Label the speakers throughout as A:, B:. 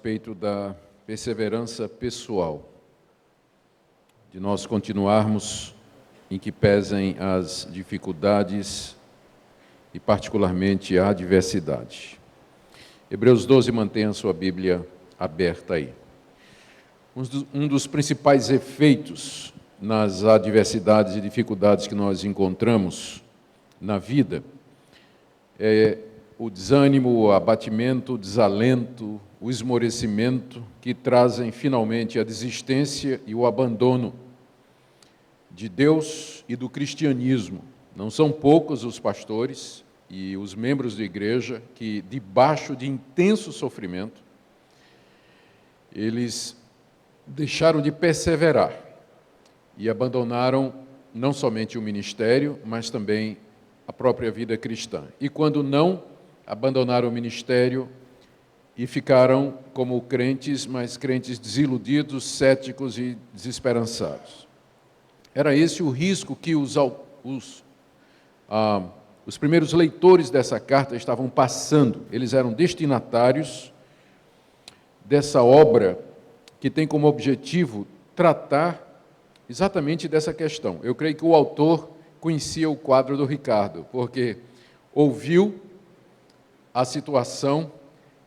A: respeito da perseverança pessoal, de nós continuarmos em que pesem as dificuldades e particularmente a adversidade. Hebreus 12, mantenha a sua Bíblia aberta aí. Um dos principais efeitos nas adversidades e dificuldades que nós encontramos na vida é o desânimo, o abatimento, o desalento, o esmorecimento que trazem finalmente a desistência e o abandono de Deus e do cristianismo. Não são poucos os pastores e os membros de igreja que, debaixo de intenso sofrimento, eles deixaram de perseverar e abandonaram não somente o ministério, mas também a própria vida cristã. E quando não abandonaram o ministério e ficaram como crentes, mas crentes desiludidos, céticos e desesperançados. Era esse o risco que os primeiros leitores dessa carta estavam passando. Eles eram destinatários dessa obra que tem como objetivo tratar exatamente dessa questão. Eu creio que o autor conhecia o quadro do Ricardo, porque ouviu a situação,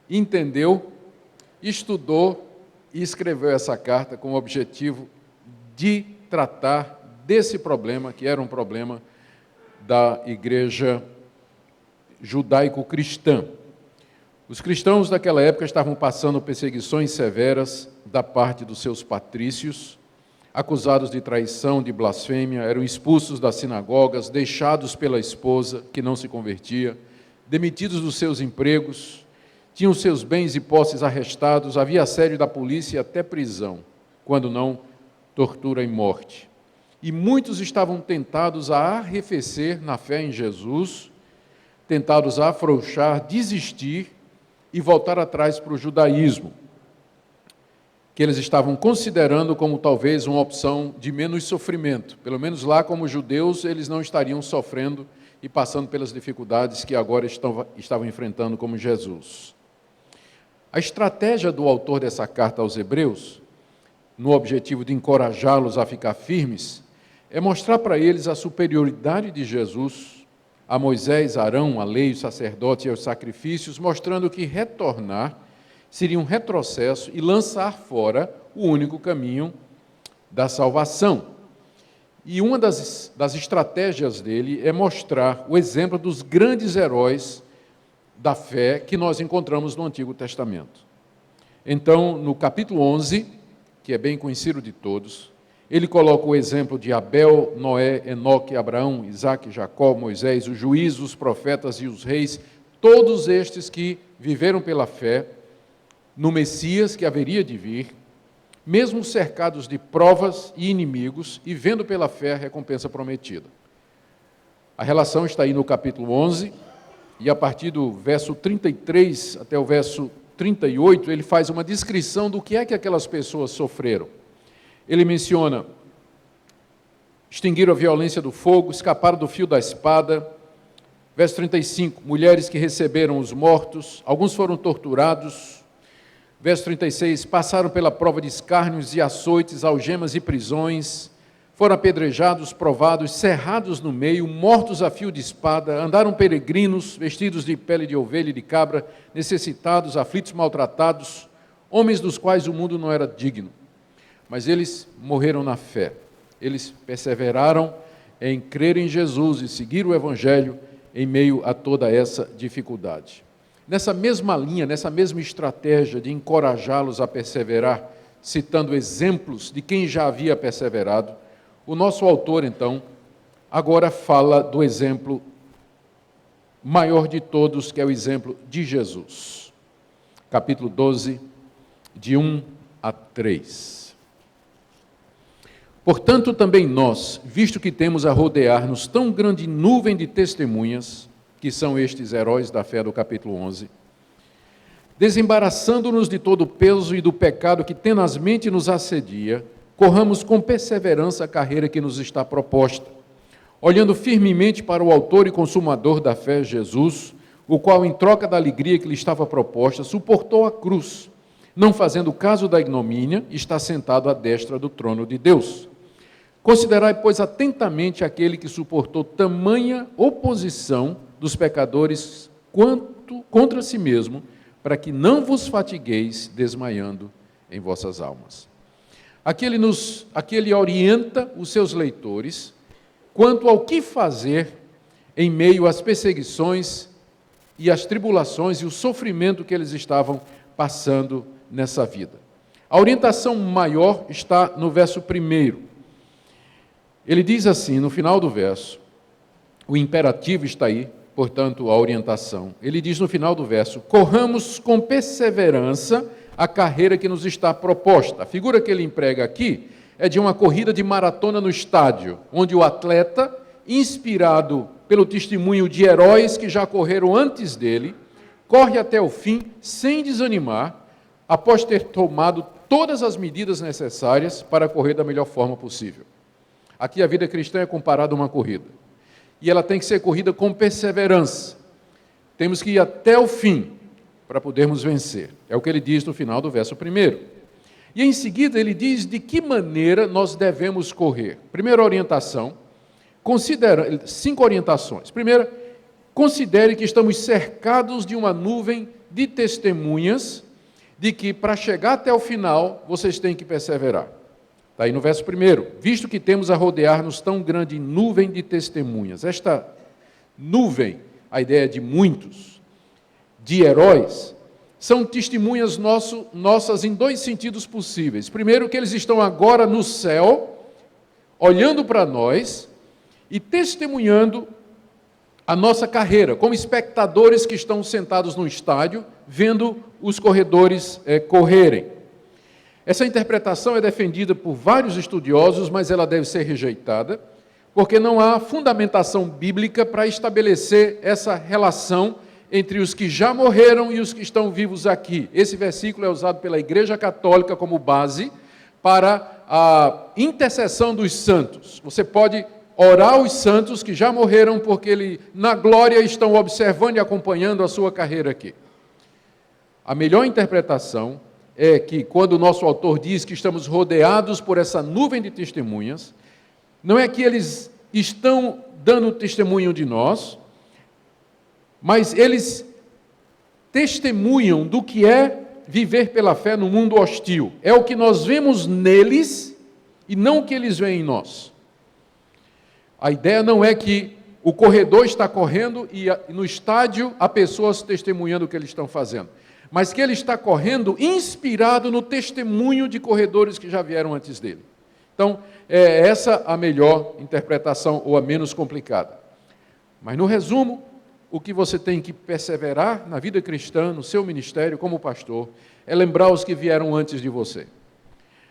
A: entendeu, estudou e escreveu essa carta com o objetivo de tratar desse problema, que era um problema da igreja judaico-cristã. Os cristãos daquela época estavam passando perseguições severas da parte dos seus patrícios, acusados de traição, de blasfêmia, eram expulsos das sinagogas, deixados pela esposa, que não se convertia, demitidos dos seus empregos, tinham seus bens e posses arrestados, havia assédio da polícia e até prisão, quando não tortura e morte. E muitos estavam tentados a arrefecer na fé em Jesus, tentados a afrouxar, desistir e voltar atrás para o judaísmo, que eles estavam considerando como talvez uma opção de menos sofrimento. Pelo menos lá, como judeus, eles não estariam sofrendo e passando pelas dificuldades que agora estavam enfrentando como Jesus. A estratégia do autor dessa carta aos Hebreus, no objetivo de encorajá-los a ficar firmes, é mostrar para eles a superioridade de Jesus a Moisés, Arão, a lei, os sacerdotes e os sacrifícios, mostrando que retornar seria um retrocesso e lançar fora o único caminho da salvação. E uma das estratégias dele é mostrar o exemplo dos grandes heróis da fé que nós encontramos no Antigo Testamento. Então, no capítulo 11, que é bem conhecido de todos, ele coloca o exemplo de Abel, Noé, Enoque, Abraão, Isaque, Jacó, Moisés, os juízes, os profetas e os reis, todos estes que viveram pela fé no Messias que haveria de vir, mesmo cercados de provas e inimigos, e vendo pela fé a recompensa prometida. A relação está aí no capítulo 11, e a partir do verso 33 até o verso 38, ele faz uma descrição do que é que aquelas pessoas sofreram. Ele menciona: extinguiram a violência do fogo, escaparam do fio da espada. Verso 35, mulheres que receberam os mortos, alguns foram torturados. Verso 36, passaram pela prova de escárnios e açoites, algemas e prisões, foram apedrejados, provados, cerrados no meio, mortos a fio de espada, andaram peregrinos, vestidos de pele de ovelha e de cabra, necessitados, aflitos, maltratados, homens dos quais o mundo não era digno. Mas eles morreram na fé, eles perseveraram em crer em Jesus e seguir o Evangelho em meio a toda essa dificuldade. Nessa mesma linha, nessa mesma estratégia de encorajá-los a perseverar, citando exemplos de quem já havia perseverado, o nosso autor, então, agora fala do exemplo maior de todos, que é o exemplo de Jesus. Capítulo 12, de 1 a 3. Portanto, também nós, visto que temos a rodear-nos tão grande nuvem de testemunhas, que são estes heróis da fé do capítulo 11, desembaraçando-nos de todo o peso e do pecado que tenazmente nos assedia, corramos com perseverança a carreira que nos está proposta, olhando firmemente para o autor e consumador da fé, Jesus, o qual, em troca da alegria que lhe estava proposta, suportou a cruz, não fazendo caso da ignomínia, está sentado à destra do trono de Deus. Considerai, pois, atentamente aquele que suportou tamanha oposição dos pecadores quanto contra si mesmo, para que não vos fatigueis desmaiando em vossas almas. Aqui ele orienta os seus leitores quanto ao que fazer em meio às perseguições e às tribulações e o sofrimento que eles estavam passando nessa vida. A orientação maior está no verso 1. Ele diz assim, no final do verso, o imperativo está aí, portanto, a orientação. Ele diz no final do verso: corramos com perseverança a carreira que nos está proposta. A figura que ele emprega aqui é de uma corrida de maratona no estádio, onde o atleta, inspirado pelo testemunho de heróis que já correram antes dele, corre até o fim sem desanimar, após ter tomado todas as medidas necessárias para correr da melhor forma possível. Aqui a vida cristã é comparada a uma corrida. E ela tem que ser corrida com perseverança. Temos que ir até o fim para podermos vencer. É o que ele diz no final do verso 1. E em seguida ele diz de que maneira nós devemos correr. Primeira orientação, 5 orientações. Primeira, considere que estamos cercados de uma nuvem de testemunhas de que para chegar até o final vocês têm que perseverar. Está aí no verso 1. Visto que temos a rodear-nos tão grande nuvem de testemunhas. Esta nuvem, a ideia de muitos, de heróis, são testemunhas nossas em 2 sentidos possíveis. Primeiro, que eles estão agora no céu, olhando para nós e testemunhando a nossa carreira, como espectadores que estão sentados no estádio, vendo os corredores correrem. Essa interpretação é defendida por vários estudiosos, mas ela deve ser rejeitada, porque não há fundamentação bíblica para estabelecer essa relação entre os que já morreram e os que estão vivos aqui. Esse versículo é usado pela Igreja Católica como base para a intercessão dos santos. Você pode orar aos santos que já morreram, porque na glória estão observando e acompanhando a sua carreira aqui. A melhor interpretação é que, quando o nosso autor diz que estamos rodeados por essa nuvem de testemunhas, não é que eles estão dando testemunho de nós, mas eles testemunham do que é viver pela fé no mundo hostil. É o que nós vemos neles e não o que eles veem em nós. A ideia não é que o corredor está correndo e no estádio há pessoas testemunhando o que eles estão fazendo, mas que ele está correndo inspirado no testemunho de corredores que já vieram antes dele. Então, é essa a melhor interpretação, ou a menos complicada. Mas, no resumo, o que você tem que perseverar na vida cristã, no seu ministério como pastor, é lembrar os que vieram antes de você.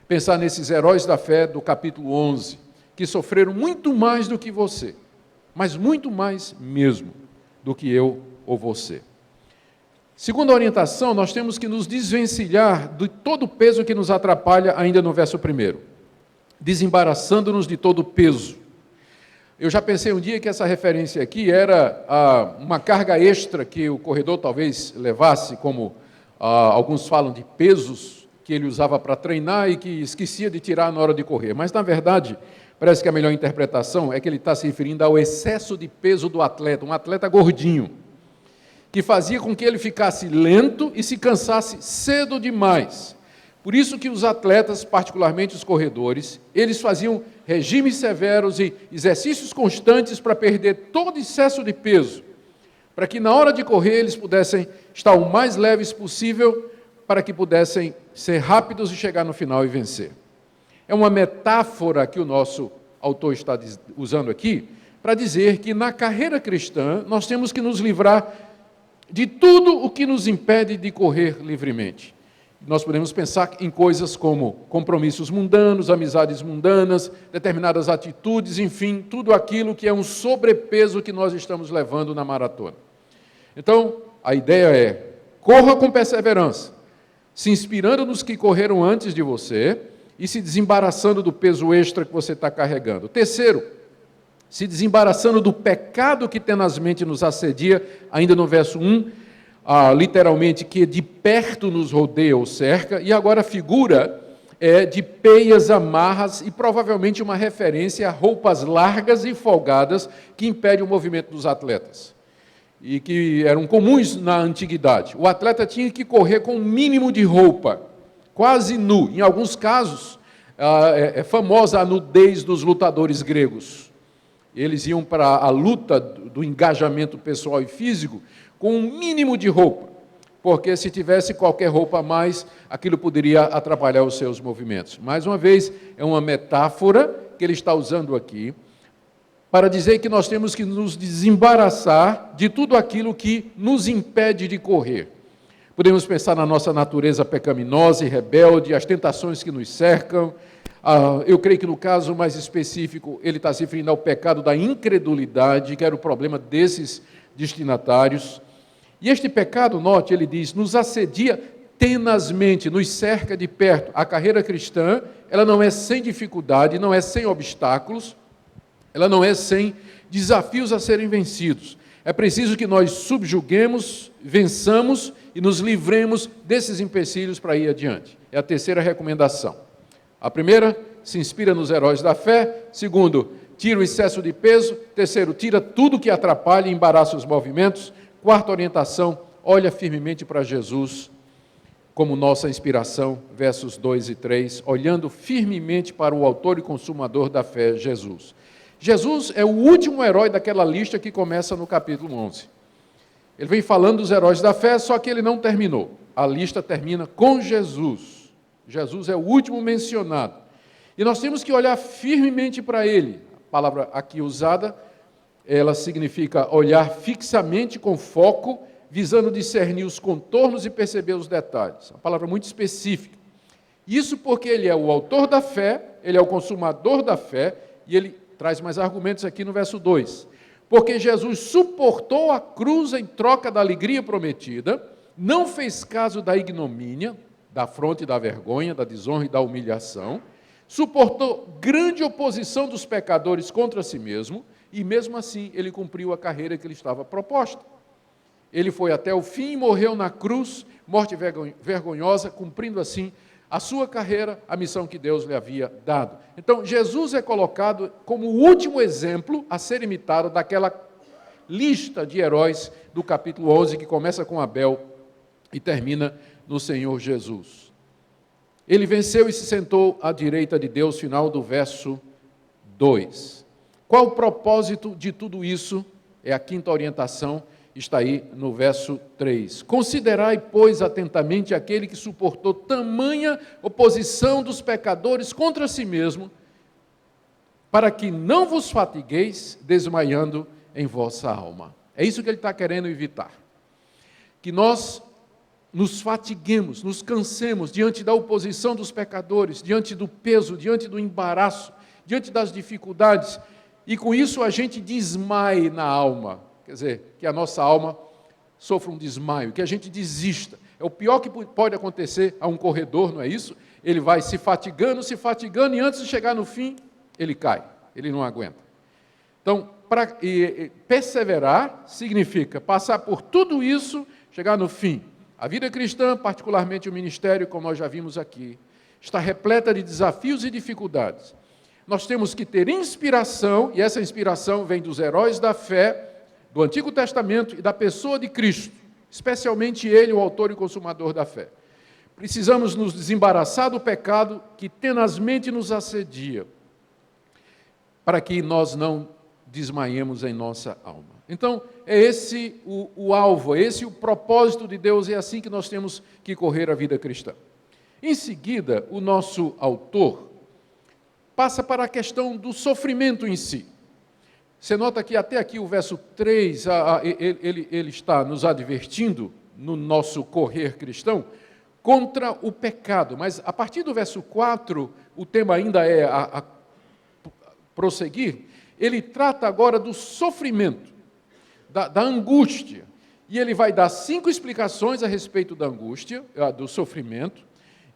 A: Pensar nesses heróis da fé do capítulo 11, que sofreram muito mais do que você, mas muito mais mesmo do que eu ou você. Segunda orientação, nós temos que nos desvencilhar de todo o peso que nos atrapalha, ainda no verso 1. Desembaraçando-nos de todo o peso. Eu já pensei um dia que essa referência aqui era uma carga extra que o corredor talvez levasse, como alguns falam de pesos que ele usava para treinar e que esquecia de tirar na hora de correr. Mas, na verdade, parece que a melhor interpretação é que ele está se referindo ao excesso de peso do atleta, um atleta gordinho, que fazia com que ele ficasse lento e se cansasse cedo demais. Por isso que os atletas, particularmente os corredores, eles faziam regimes severos e exercícios constantes para perder todo excesso de peso, para que na hora de correr eles pudessem estar o mais leves possível, para que pudessem ser rápidos e chegar no final e vencer. É uma metáfora que o nosso autor está usando aqui, para dizer que na carreira cristã nós temos que nos livrar de tudo o que nos impede de correr livremente. Nós podemos pensar em coisas como compromissos mundanos, amizades mundanas, determinadas atitudes, enfim, tudo aquilo que é um sobrepeso que nós estamos levando na maratona. Então, a ideia é, corra com perseverança, se inspirando nos que correram antes de você e se desembaraçando do peso extra que você está carregando. Terceiro, se desembaraçando do pecado que tenazmente nos assedia, ainda no verso 1, literalmente que de perto nos rodeia ou cerca, e agora a figura é de peias, amarras e provavelmente uma referência a roupas largas e folgadas que impedem o movimento dos atletas e que eram comuns na antiguidade. O atleta tinha que correr com um mínimo de roupa, quase nu. Em alguns casos, é famosa a nudez dos lutadores gregos. Eles iam para a luta do engajamento pessoal e físico com um mínimo de roupa, porque se tivesse qualquer roupa a mais, aquilo poderia atrapalhar os seus movimentos. Mais uma vez, é uma metáfora que ele está usando aqui, para dizer que nós temos que nos desembaraçar de tudo aquilo que nos impede de correr. Podemos pensar na nossa natureza pecaminosa e rebelde, as tentações que nos cercam. Eu creio que no caso mais específico, ele está se referindo ao pecado da incredulidade, que era o problema desses destinatários. E este pecado, note, ele diz, nos assedia tenazmente, nos cerca de perto. A carreira cristã, ela não é sem dificuldade, não é sem obstáculos, ela não é sem desafios a serem vencidos. É preciso que nós subjuguemos, vençamos e nos livremos desses empecilhos para ir adiante. É a terceira recomendação. A primeira, se inspira nos heróis da fé. Segundo, tira o excesso de peso. Terceiro, tira tudo que atrapalha e embaraça os movimentos. Quarta orientação, olha firmemente para Jesus como nossa inspiração, versos 2 e 3, olhando firmemente para o autor e consumador da fé, Jesus. Jesus é o último herói daquela lista que começa no capítulo 11. Ele vem falando dos heróis da fé, só que ele não terminou. A lista termina com Jesus. Jesus é o último mencionado. E nós temos que olhar firmemente para ele. A palavra aqui usada, ela significa olhar fixamente com foco, visando discernir os contornos e perceber os detalhes. Uma palavra muito específica. Isso porque ele é o autor da fé, ele é o consumador da fé, e ele traz mais argumentos aqui no verso 2. Porque Jesus suportou a cruz em troca da alegria prometida, não fez caso da ignomínia, da afronta e da vergonha, da desonra e da humilhação, suportou grande oposição dos pecadores contra si mesmo, e mesmo assim ele cumpriu a carreira que lhe estava proposta. Ele foi até o fim e morreu na cruz, morte vergonhosa, cumprindo assim a sua carreira, a missão que Deus lhe havia dado. Então, Jesus é colocado como o último exemplo a ser imitado daquela lista de heróis do capítulo 11, que começa com Abel e termina no Senhor Jesus. Ele venceu e se sentou à direita de Deus, final do verso 2. Qual o propósito de tudo isso? É a quinta orientação, está aí no verso 3. Considerai, pois, atentamente aquele que suportou tamanha oposição dos pecadores contra si mesmo, para que não vos fatigueis desmaiando em vossa alma. É isso que ele está querendo evitar. Que nós nos fatiguemos, nos cansemos diante da oposição dos pecadores, diante do peso, diante do embaraço, diante das dificuldades, e com isso a gente desmaie na alma. Quer dizer, que a nossa alma sofra um desmaio, que a gente desista. É o pior que pode acontecer a um corredor, não é isso? Ele vai se fatigando, e antes de chegar no fim, ele cai, ele não aguenta. Então, perseverar significa passar por tudo isso, chegar no fim. A vida cristã, particularmente o ministério, como nós já vimos aqui, está repleta de desafios e dificuldades. Nós temos que ter inspiração, e essa inspiração vem dos heróis da fé, do Antigo Testamento e da pessoa de Cristo, especialmente ele, o autor e consumador da fé. Precisamos nos desembaraçar do pecado que tenazmente nos assedia, para que nós não desmaiemos em nossa alma. Então, é esse o alvo, é esse o propósito de Deus, é assim que nós temos que correr a vida cristã. Em seguida, o nosso autor passa para a questão do sofrimento em si. Você nota que até aqui o verso 3, ele está nos advertindo, no nosso correr cristão, contra o pecado. Mas a partir do verso 4, o tema ainda é a prosseguir, ele trata agora do sofrimento, da angústia. E ele vai dar 5 explicações a respeito da angústia, do sofrimento,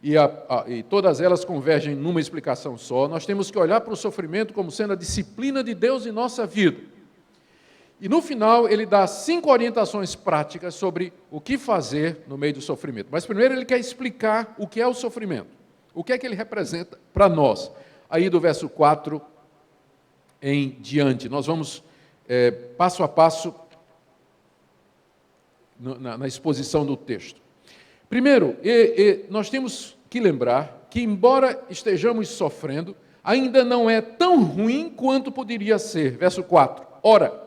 A: e todas elas convergem numa explicação só. Nós temos que olhar para o sofrimento como sendo a disciplina de Deus em nossa vida. E no final ele dá 5 orientações práticas sobre o que fazer no meio do sofrimento. Mas primeiro ele quer explicar o que é o sofrimento. O que é que ele representa para nós. Aí do verso 4 em diante. Nós vamos passo a passo na exposição do texto. Primeiro, nós temos que lembrar que, embora estejamos sofrendo, ainda não é tão ruim quanto poderia ser. Verso 4. Ora,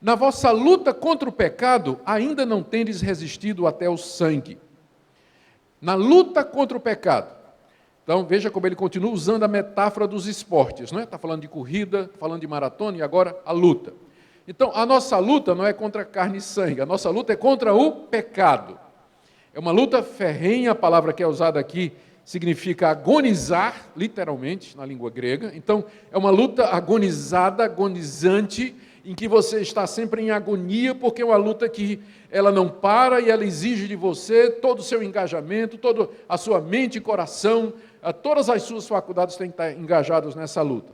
A: na vossa luta contra o pecado, ainda não tendes resistido até o sangue. Na luta contra o pecado. Então, veja como ele continua usando a metáfora dos esportes, não é? Está falando de corrida, falando de maratona e agora a luta. Então, a nossa luta não é contra carne e sangue, a nossa luta é contra o pecado. É uma luta ferrenha, a palavra que é usada aqui significa agonizar, literalmente, na língua grega. Então, é uma luta agonizada, agonizante, em que você está sempre em agonia, porque é uma luta que ela não para e ela exige de você todo o seu engajamento, toda a sua mente e coração, todas as suas faculdades têm que estar engajadas nessa luta.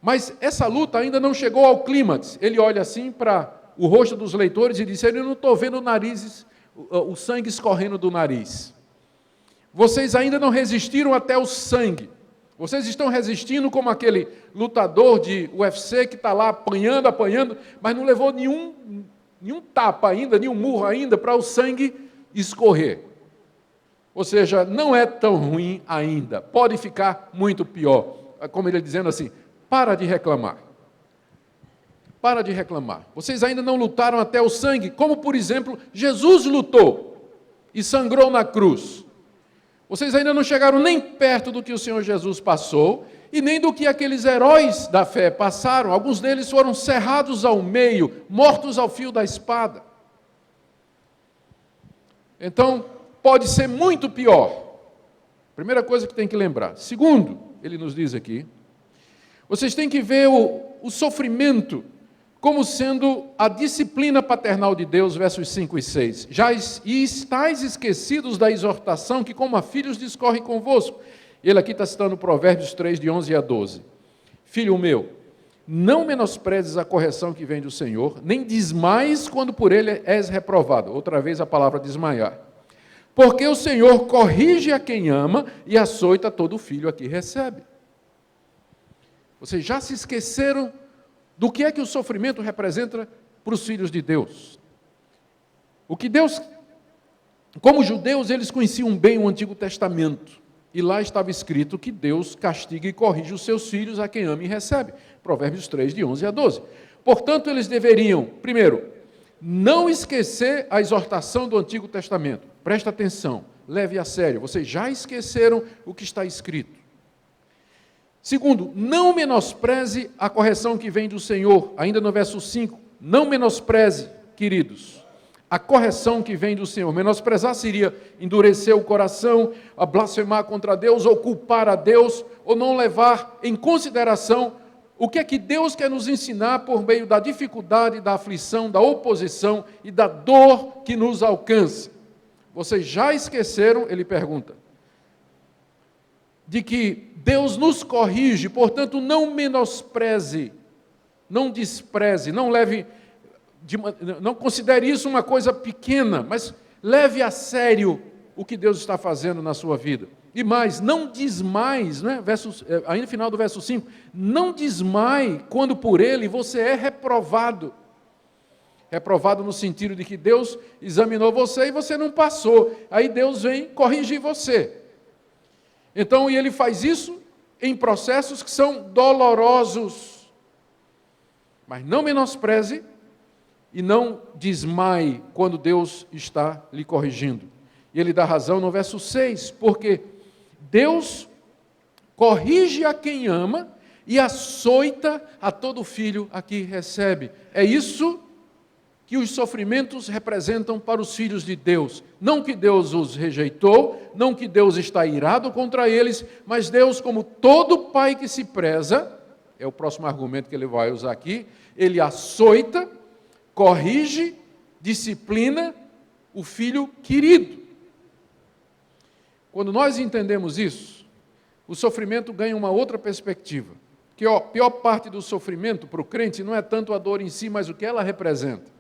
A: Mas essa luta ainda não chegou ao clímax. Ele olha assim para o rosto dos leitores e diz: eu não estou vendo o sangue escorrendo do nariz. Vocês ainda não resistiram até o sangue. Vocês estão resistindo como aquele lutador de UFC que está lá apanhando, mas não levou nenhum tapa ainda, nenhum murro ainda para o sangue escorrer. Ou seja, não é tão ruim ainda. Pode ficar muito pior. Como ele dizendo assim, para de reclamar. Para de reclamar. Vocês ainda não lutaram até o sangue, como, por exemplo, Jesus lutou e sangrou na cruz. Vocês ainda não chegaram nem perto do que o Senhor Jesus passou e nem do que aqueles heróis da fé passaram. Alguns deles foram cerrados ao meio, mortos ao fio da espada. Então, pode ser muito pior. Primeira coisa que tem que lembrar. Segundo, ele nos diz aqui, vocês têm que ver o sofrimento como sendo a disciplina paternal de Deus, versos 5 e 6. E estáis esquecidos da exortação que, como a filhos, discorre convosco. Ele aqui está citando Provérbios 3, de 11 a 12. Filho meu, não menosprezes a correção que vem do Senhor, nem desmaies quando por ele és reprovado. Outra vez a palavra desmaiar. Porque o Senhor corrige a quem ama e açoita todo filho a que recebe. Vocês já se esqueceram do que é que o sofrimento representa para os filhos de Deus. O que Deus, como judeus, eles conheciam bem o Antigo Testamento. E lá estava escrito que Deus castiga e corrige os seus filhos a quem ama e recebe. Provérbios 3, de 11 a 12. Portanto, eles deveriam, primeiro, não esquecer a exortação do Antigo Testamento. Presta atenção, leve a sério. Vocês já esqueceram o que está escrito. Segundo, não menospreze a correção que vem do Senhor. Ainda no verso 5, não menospreze, queridos, a correção que vem do Senhor. Menosprezar seria endurecer o coração, a blasfemar contra Deus, ou culpar a Deus, ou não levar em consideração o que é que Deus quer nos ensinar por meio da dificuldade, da aflição, da oposição e da dor que nos alcança. Vocês já esqueceram, ele pergunta, de que Deus nos corrige, portanto, não menospreze, não despreze, não considere isso uma coisa pequena, mas leve a sério o que Deus está fazendo na sua vida. E mais, não desmais, né? Aí no final do verso 5, não desmaie quando por ele você é reprovado. Reprovado no sentido de que Deus examinou você e você não passou. Aí Deus vem corrigir você. Então, e ele faz isso em processos que são dolorosos. Mas não menospreze e não desmaie quando Deus está lhe corrigindo. E ele dá razão no verso 6, porque Deus corrige a quem ama e açoita a todo filho a que recebe. É isso que os sofrimentos representam para os filhos de Deus. Não que Deus os rejeitou, não que Deus está irado contra eles, mas Deus, como todo pai que se preza, é o próximo argumento que ele vai usar aqui, ele açoita, corrige, disciplina o filho querido. Quando nós entendemos isso, o sofrimento ganha uma outra perspectiva. que a pior parte do sofrimento para o crente não é tanto a dor em si, mas o que ela representa.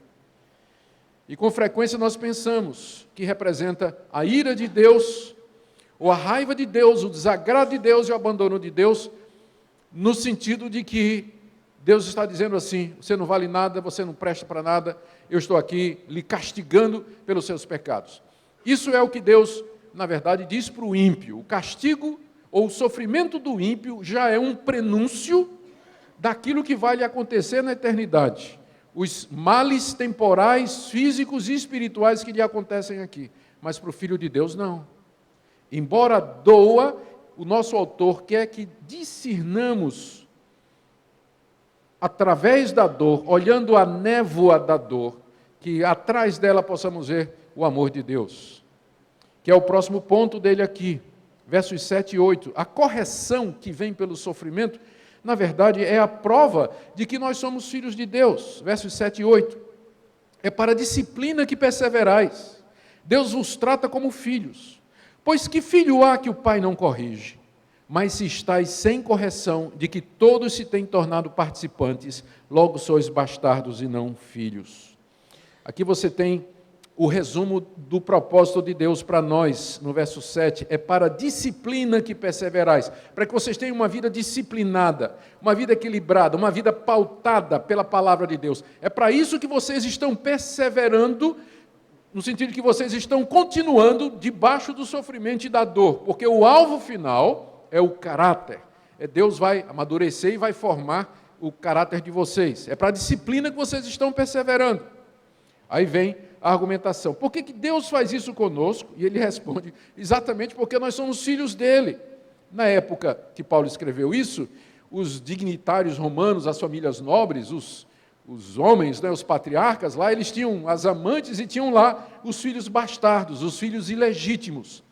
A: E com frequência nós pensamos que representa a ira de Deus, ou a raiva de Deus, o desagrado de Deus e o abandono de Deus, no sentido de que Deus está dizendo assim: você não vale nada, você não presta para nada, eu estou aqui lhe castigando pelos seus pecados. Isso é o que Deus, na verdade, diz para o ímpio. O castigo ou o sofrimento do ímpio já é um prenúncio daquilo que vai lhe acontecer na eternidade. Os males temporais, físicos e espirituais que lhe acontecem aqui. Mas para o Filho de Deus, não. Embora doa, o nosso autor quer que discernamos, através da dor, olhando a névoa da dor, que atrás dela possamos ver o amor de Deus. Que é o próximo ponto dele aqui, versos 7 e 8. A correção que vem pelo sofrimento, na verdade, é a prova de que nós somos filhos de Deus. Versos 7 e 8. É para a disciplina que perseverais. Deus vos trata como filhos. Pois que filho há que o pai não corrige? Mas se estáis sem correção, de que todos se têm tornado participantes, logo sois bastardos e não filhos. Aqui você tem o resumo do propósito de Deus para nós, no verso 7, é para a disciplina que perseverais, para que vocês tenham uma vida disciplinada, uma vida equilibrada, uma vida pautada pela palavra de Deus. É para isso que vocês estão perseverando, no sentido que vocês estão continuando debaixo do sofrimento e da dor, porque o alvo final é o caráter. Deus vai amadurecer e vai formar o caráter de vocês. É para a disciplina que vocês estão perseverando. Aí vem a argumentação. Por que Deus faz isso conosco? E ele responde, exatamente porque nós somos filhos dele. Na época que Paulo escreveu isso, os dignitários romanos, as famílias nobres, os homens, né, os patriarcas lá, eles tinham as amantes e tinham lá os filhos bastardos, os filhos ilegítimos.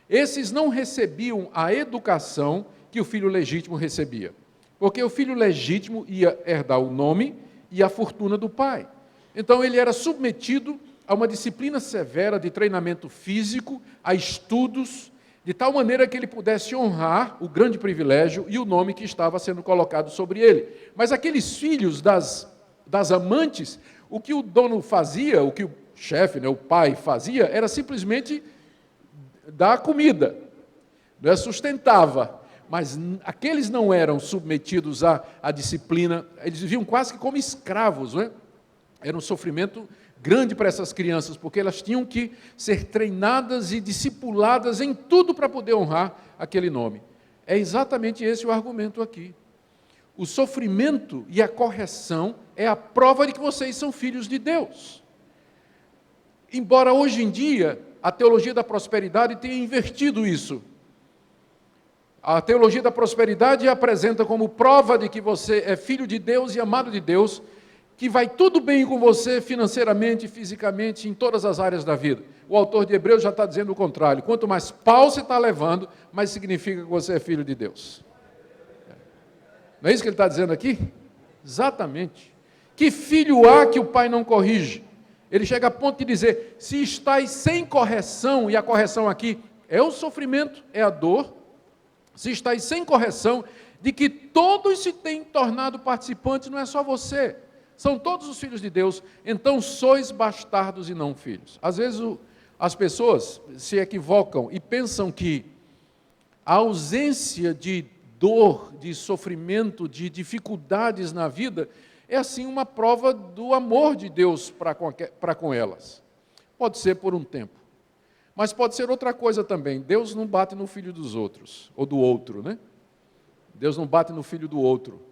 A: Esses não recebiam a educação que o filho legítimo recebia. Porque o filho legítimo ia herdar o nome e a fortuna do pai. Então ele era submetido a uma disciplina severa de treinamento físico, a estudos, de tal maneira que ele pudesse honrar o grande privilégio e o nome que estava sendo colocado sobre ele. Mas aqueles filhos das amantes, o que o dono fazia, o que o chefe, né, o pai fazia, era simplesmente dar comida, sustentava. Mas aqueles não eram submetidos à disciplina, eles viviam quase que como escravos, não é? Era um sofrimento grande para essas crianças, porque elas tinham que ser treinadas e discipuladas em tudo para poder honrar aquele nome. É exatamente esse o argumento aqui. O sofrimento e a correção é a prova de que vocês são filhos de Deus. Embora hoje em dia a teologia da prosperidade tenha invertido isso. A teologia da prosperidade apresenta como prova de que você é filho de Deus e amado de Deus, que vai tudo bem com você financeiramente, fisicamente, em todas as áreas da vida. O autor de Hebreus já está dizendo o contrário. Quanto mais pau você está levando, mais significa que você é filho de Deus. Não é isso que ele está dizendo aqui? Exatamente. Que filho há que o pai não corrige? Ele chega a ponto de dizer, se estáis sem correção, e a correção aqui é o sofrimento, é a dor, se estáis sem correção, de que todos se têm tornado participantes, não é só você, são todos os filhos de Deus, então sois bastardos e não filhos. Às vezes as pessoas se equivocam e pensam que a ausência de dor, de sofrimento, de dificuldades na vida, é assim uma prova do amor de Deus para com elas. Pode ser por um tempo, mas pode ser outra coisa também. Deus não bate no filho dos outros, ou do outro, né? Deus não bate no filho do outro.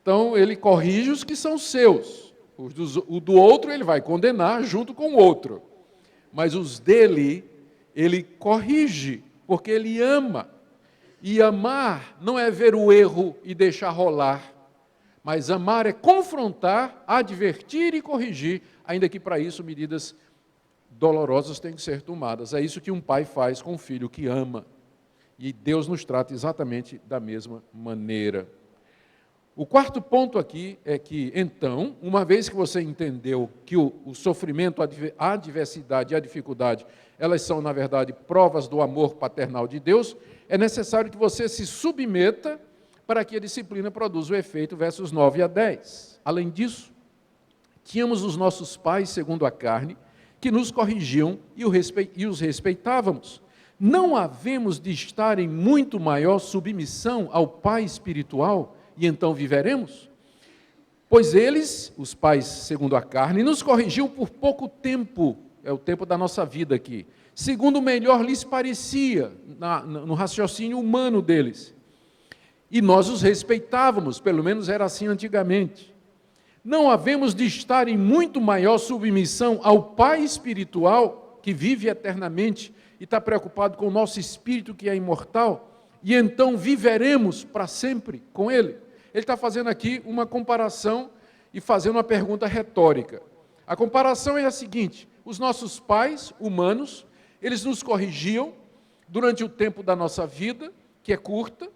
A: Então, ele corrige os que são seus. O do outro, ele vai condenar junto com o outro. Mas os dele, ele corrige, porque ele ama. E amar não é ver o erro e deixar rolar. Mas amar é confrontar, advertir e corrigir, ainda que para isso medidas dolorosas têm que ser tomadas. É isso que um pai faz com o filho que ama. E Deus nos trata exatamente da mesma maneira. O quarto ponto aqui é que, então, uma vez que você entendeu que o sofrimento, a adversidade e a dificuldade, elas são, na verdade, provas do amor paternal de Deus, é necessário que você se submeta para que a disciplina produza o efeito, versos 9 a 10. Além disso, tínhamos os nossos pais, segundo a carne, que nos corrigiam e os respeitávamos. Não havemos de estar em muito maior submissão ao Pai espiritual, e então viveremos? Pois eles, os pais segundo a carne, nos corrigiam por pouco tempo, é o tempo da nossa vida aqui, segundo melhor lhes parecia, no raciocínio humano deles. E nós os respeitávamos, pelo menos era assim antigamente. Não havemos de estar em muito maior submissão ao Pai espiritual, que vive eternamente e está preocupado com o nosso espírito que é imortal, e então viveremos para sempre com Ele. Ele está fazendo aqui uma comparação e fazendo uma pergunta retórica. A comparação é a seguinte: os nossos pais humanos, eles nos corrigiam durante o tempo da nossa vida, que é curta,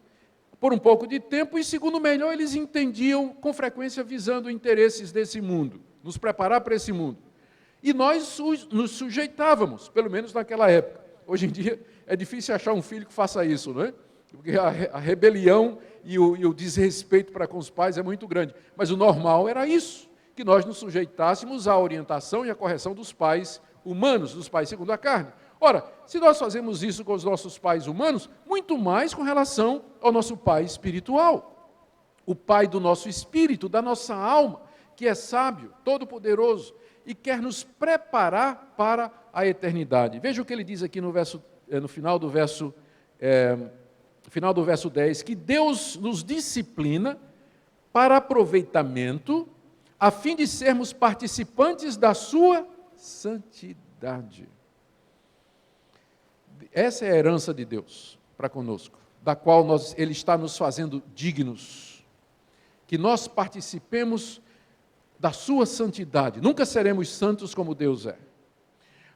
A: por um pouco de tempo, e segundo melhor, eles entendiam com frequência visando interesses desse mundo, nos preparar para esse mundo. E nós nos sujeitávamos, pelo menos naquela época. Hoje em dia é difícil achar um filho que faça isso, não é? Porque a rebelião e o desrespeito para com os pais é muito grande. Mas o normal era isso, que nós nos sujeitássemos à orientação e à correção dos pais humanos, dos pais segundo a carne. Ora, se nós fazemos isso com os nossos pais humanos, muito mais com relação ao nosso pai espiritual. O pai do nosso espírito, da nossa alma, que é sábio, todo-poderoso e quer nos preparar para a eternidade. Veja o que ele diz aqui no final do verso 10, que Deus nos disciplina para aproveitamento, a fim de sermos participantes da sua santidade. Essa é a herança de Deus para conosco, da qual Ele está nos fazendo dignos, que nós participemos da sua santidade. Nunca seremos santos como Deus é,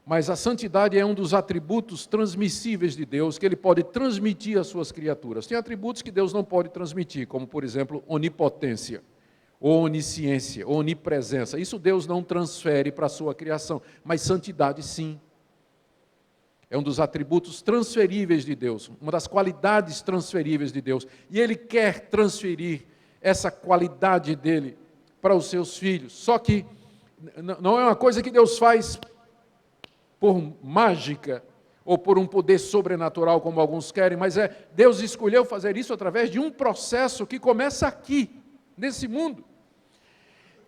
A: mas a santidade é um dos atributos transmissíveis de Deus, que Ele pode transmitir às suas criaturas. Tem atributos que Deus não pode transmitir, como, por exemplo, onipotência, ou onisciência, ou onipresença. Isso Deus não transfere para a sua criação, mas santidade sim. É um dos atributos transferíveis de Deus, uma das qualidades transferíveis de Deus. E Ele quer transferir essa qualidade dEle para os seus filhos. Só que não é uma coisa que Deus faz por mágica ou por um poder sobrenatural, como alguns querem, mas Deus escolheu fazer isso através de um processo que começa aqui, nesse mundo.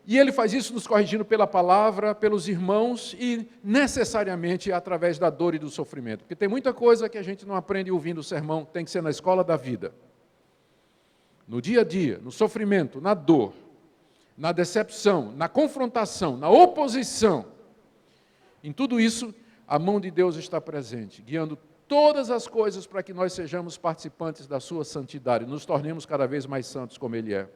A: E Ele faz isso nos corrigindo pela palavra, pelos irmãos e necessariamente através da dor e do sofrimento. Porque tem muita coisa que a gente não aprende ouvindo o sermão, tem que ser na escola da vida. No dia a dia, no sofrimento, na dor, na decepção, na confrontação, na oposição. Em tudo isso, a mão de Deus está presente, guiando todas as coisas para que nós sejamos participantes da sua santidade, nos tornemos cada vez mais santos como Ele é.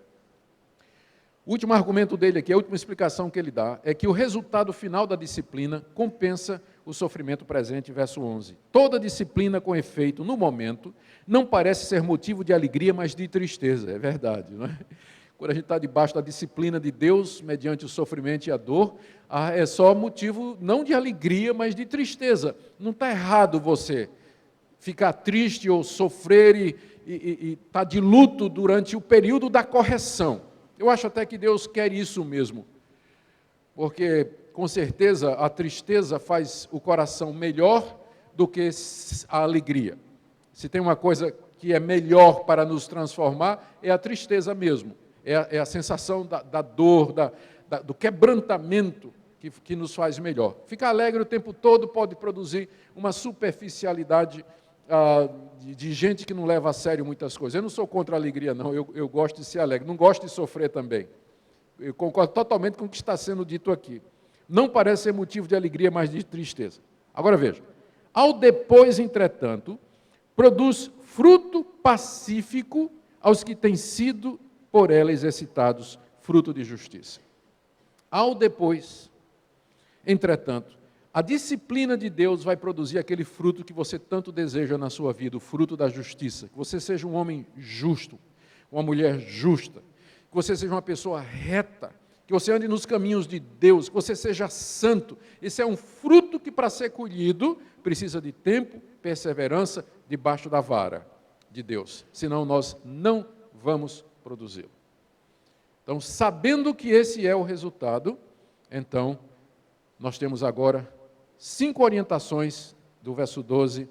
A: O último argumento dele aqui, a última explicação que ele dá, é que o resultado final da disciplina compensa o sofrimento presente, verso 11. Toda disciplina com efeito, no momento, não parece ser motivo de alegria, mas de tristeza. É verdade, não é? Quando a gente está debaixo da disciplina de Deus, mediante o sofrimento e a dor, é só motivo não de alegria, mas de tristeza. Não está errado você ficar triste ou sofrer e estar de luto durante o período da correção. Eu acho até que Deus quer isso mesmo, porque com certeza a tristeza faz o coração melhor do que a alegria. Se tem uma coisa que é melhor para nos transformar, é a tristeza mesmo. É a sensação da dor, do quebrantamento que nos faz melhor. Ficar alegre o tempo todo pode produzir uma superficialidade de gente que não leva a sério muitas coisas. Eu não sou contra a alegria, não. Eu gosto de ser alegre. Não gosto de sofrer também. Eu concordo totalmente com o que está sendo dito aqui. Não parece ser motivo de alegria, mas de tristeza. Agora veja. Ao depois, entretanto, produz fruto pacífico aos que têm sido por ela exercitados, fruto de justiça. Ao depois, entretanto, a disciplina de Deus vai produzir aquele fruto que você tanto deseja na sua vida, o fruto da justiça. Que você seja um homem justo, uma mulher justa, que você seja uma pessoa reta, que você ande nos caminhos de Deus, que você seja santo. Esse é um fruto que, para ser colhido, precisa de tempo, perseverança, debaixo da vara de Deus. Senão nós não vamos produzi-lo. Então, sabendo que esse é o resultado, então, nós temos agora 5 orientações do verso 12